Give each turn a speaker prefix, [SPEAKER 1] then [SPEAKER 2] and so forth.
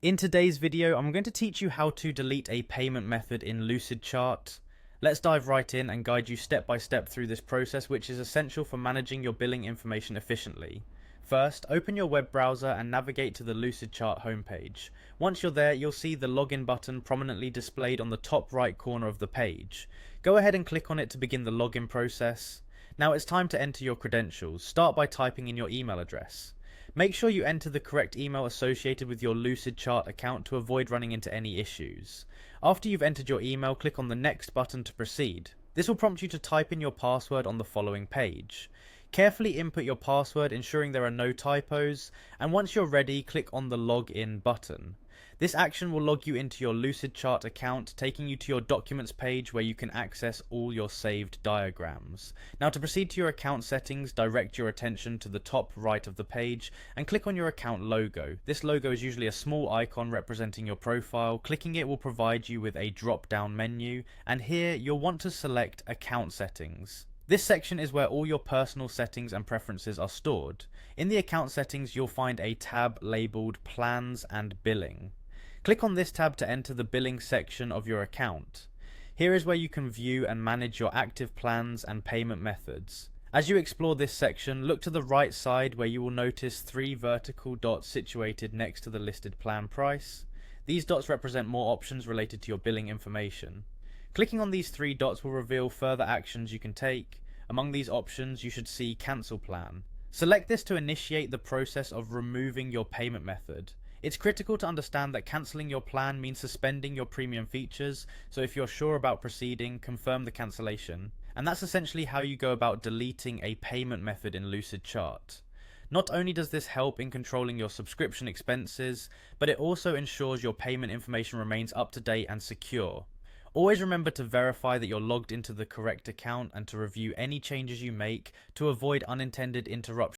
[SPEAKER 1] In today's video, I'm going to teach you how to delete a payment method in Lucidchart. Let's dive right in and guide you step by step through this process, which is essential for managing your billing information efficiently. First, open your web browser and navigate to the Lucidchart homepage. Once you're there, you'll see the login button prominently displayed on the top right corner of the page. Go ahead and click on it to begin the login process. Now it's time to enter your credentials. Start by typing in your email address. Make sure you enter the correct email associated with your Lucidchart account to avoid running into any issues. After you've entered your email, click on the next button to proceed. This will prompt you to type in your password on the following page. Carefully input your password, ensuring there are no typos, and once you're ready, click on the login button. This action will log you into your Lucidchart account, taking you to your documents page where you can access all your saved diagrams. Now to proceed to your account settings, direct your attention to the top right of the page and click on your account logo. This logo is usually a small icon representing your profile. Clicking it will provide you with a drop-down menu, and here you'll want to select Account Settings. This section is where all your personal settings and preferences are stored. In the account settings, you'll find a tab labeled Plans and Billing. Click on this tab to enter the billing section of your account. Here is where you can view and manage your active plans and payment methods. As you explore this section, look to the right side where you will notice 3 vertical dots situated next to the listed plan price. These dots represent more options related to your billing information. Clicking on these 3 dots will reveal further actions you can take. Among these options, you should see Cancel Plan. Select this to initiate the process of removing your payment method. It's critical to understand that cancelling your plan means suspending your premium features, so if you're sure about proceeding, confirm the cancellation. And that's essentially how you go about deleting a payment method in Lucidchart. Not only does this help in controlling your subscription expenses, but it also ensures your payment information remains up to date and secure. Always remember to verify that you're logged into the correct account and to review any changes you make to avoid unintended interruptions.